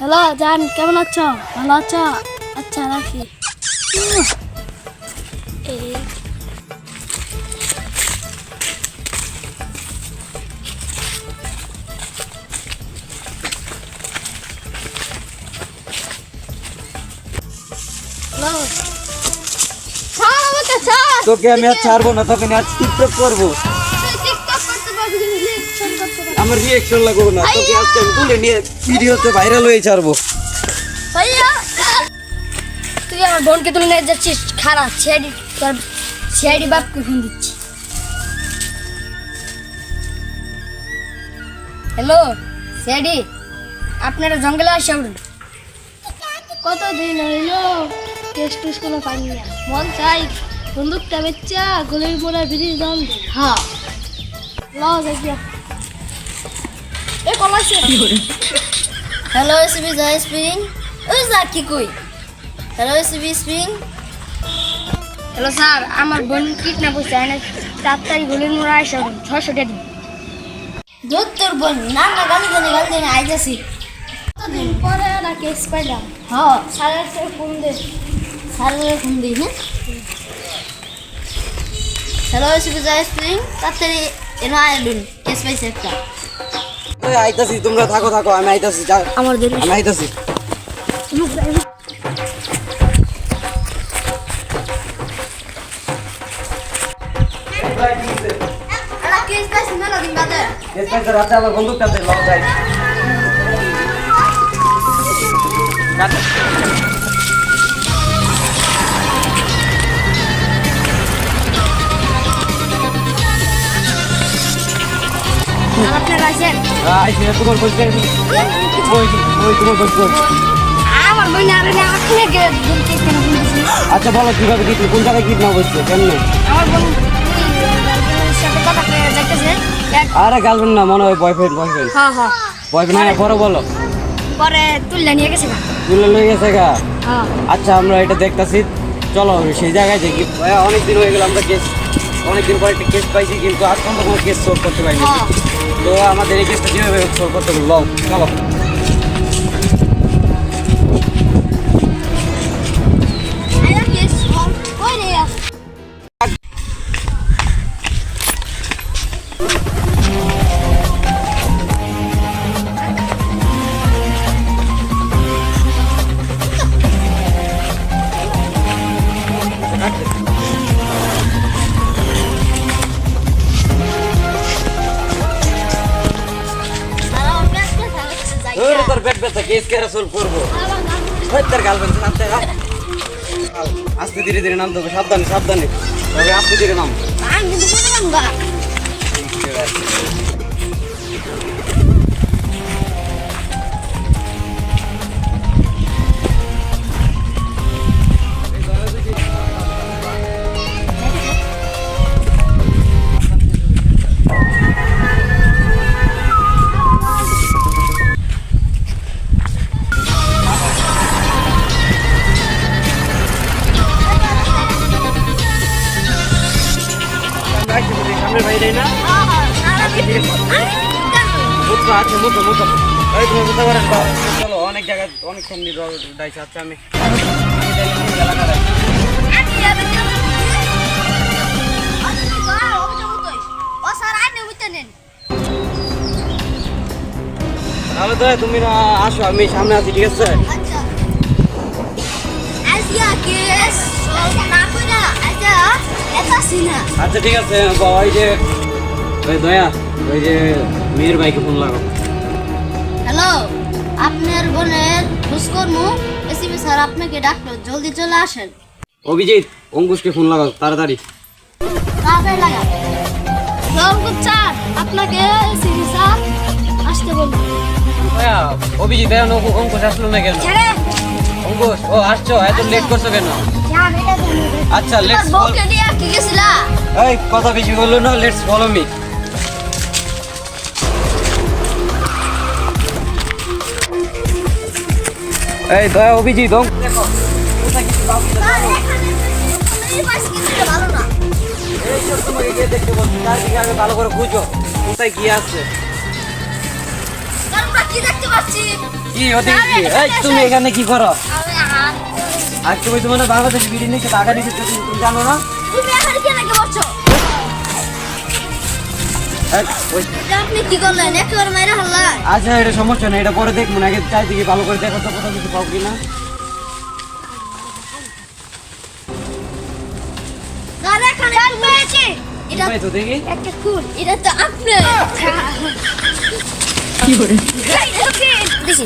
Hello জান, কেমন আছো? ভালো আছো? আচ্ছা রাখি। এই হ্যালো, ছাড় আমাকে, ছাড়। তোকে আমি আর ছাড়বো না, তোকে আজ টিকটক করবো। তুই টিকটক করতে পারবি না, রিঅ্যাকশন করতে পারবি। আমার রিয়েকশন লাগবো না, তোকে আজকে আমি তুলে নিয়ে ভিডিওতে ভাইরাল হয়ে ছাড়বো। ভাইয়া, তুই আমার বোনকে তুলে নিয়ে যাচ্ছিস, খারাপ ছেড়ি তোর ছেড়ি বাপকে ফোন দিচ্ছি। হ্যালো ছেড়ি, আপনারা জঙ্গলে আসা উঠুন। কতদিন হইল কেস টুস কোনো পাইনি না, মন চাই বন্দুকটা বেচ্চা গলির মোড়া ব্রিজ দাম দে। হ্যাঁ লাও যাইয়া এ কলাইছে। হ্যালো এসবি জয় স্পিং, ওই যা কি কই। হ্যালো এসবি স্পিং। হ্যালো স্যার, আমার বোন কিডন্যাপ হয়েছে, এনে 4 তারিখ গলির মোড়া আসা উঠুন, 600 টাকা দিন। তোর বোন না না গালি দেনে আইতাছি। কতদিন পরে না কেস পাইলাম। হ্যাঁ স্যারের ফোন দে, স্যারের ফোন দিই। হ্যাঁ হ্যালো এসবি জয় স্পিং, তাড়াতাড়ি এনে আইলুন, কেস পাইছে একটা। ওই আইতাছি, তোমরা থাকো থাকো, আমি আইতাছি, যা আমার দেরি আমি আইতাছি। কেস পাইছি মেলা দিন বাদে। রাতে আমার বন্দুকটা দে, লও যাই। আপনারা আছেন? আইসি তোমার বলতে ওই ওই তোমার বলতে। আমার বোন আর আপনি বলতে কেন বলতেছেন? আচ্ছা বলো কিভাবে কি কোন জায়গায় কি না বলছে কেমনে? আমার বোন গার্লফ্রেন্ডের সাথে কথা কয়ে যাইতেছে। আরে গার্লফ্রেন্ড না, মনে হয় বয়ফ্রেন্ড। হ্যাঁ হ্যাঁ, বয়ফ্রেন্ড না, পরে বলো। পরে তুললে নিয়ে গেছে না। তুলে লয়ে গেছে গা। হ্যাঁ আচ্ছা আমরা এটা দেখতাছি, চলো সেই জায়গায় দেখি। ভাইয়া অনেকদিন হয়ে গেল, আমরা কেস অনেকদিন পর একটা কেস পাইছি, কিন্তু আজ পর্যন্ত কোনো কেস সলভ করতে পারিনি। হ্যাঁ। তো আমাদের এই কেসটা কীভাবে সলভ করতে হবে, লও চলো। আরে কেস কই রে? তোর পেট ব্যথা, কেস কে সলভ করবো? তোর গার্লফ্রেন্ড সাথে আস্তে ধীরে ধীরে নাম দেবো, সাবধানে সাবধানে, তবে আস্তে ধীরে নাম। আমি কিন্তু বুঝলাম গা। সামনের ভাই না মুখো, আচ্ছা মুখো মুখো, এই তুমি বুঝতে পারেন। চলো অনেক জায়গায় অনেক সামনে ডাইছে। আচ্ছা আমি তাহলে তো তুমি না আসো, আমি সামনে আছি, ঠিক আছে? আচ্ছা ঠিক আছে। ওই যে ওই দয়া, ওই যে মেয়ের ভাইকে ফোন লাগাও। হ্যালো, আপনার বোনের খোঁজকর্ম এসিপি স্যার আপনাকে ডাকলো, জলদি চলে আসেন। অভিজিৎ, অঙ্কুশকে ফোন লাগাও তাড়াতাড়ি। তাড়াতাড়ি লাগা। অঙ্কুশ স্যার, আপনাকে এসিপি স্যার আসতে বলুন। অভিজিৎ, অঙ্কুশ আসলো না কেন? ছেড়ে অঙ্কুশ, ও আসছো, এত লেট করছো কেন? যান, এটা জানি। আচ্ছা লেটস বউকে নিয়ে কি গেছিলা? এই কথা বেশি বললো না, লেটস ফলো মি। এই দয়া, অভিজিৎ, দেখো কোথায় কিছু পাবো না। স্যার, এখানে এই পাশ কিন্তু ভালো না। এই যে তোমাকে গিয়ে দেখতে বলছি, চারদিকে আগে ভালো করে খুঁজো কোথায় কি আছে। স্যার, আমরা কি দেখতে পাচ্ছি? কি কি ওদিকে কি এই তুমি এখানে কি করো আর তুমি তোমার বাংলাদেশ বিড়ি নিয়ে টাকা দিতে তুমি জানো না তুমি এখানে কেন কি বলছো এই, ওই আপনি কি করলেন একেবারে মাইরা হাল্লা আচ্ছা এটা সমস্যা নেই এটা পরে দেখবো না আগে চারিদিকে ভালো করে দেখো তো কোথাও কিছু পাও কিনা আর এখানে কি পেয়েছি এটা পাই তো দেখি একটা খুন এটা তো আপনি কি করে দিছি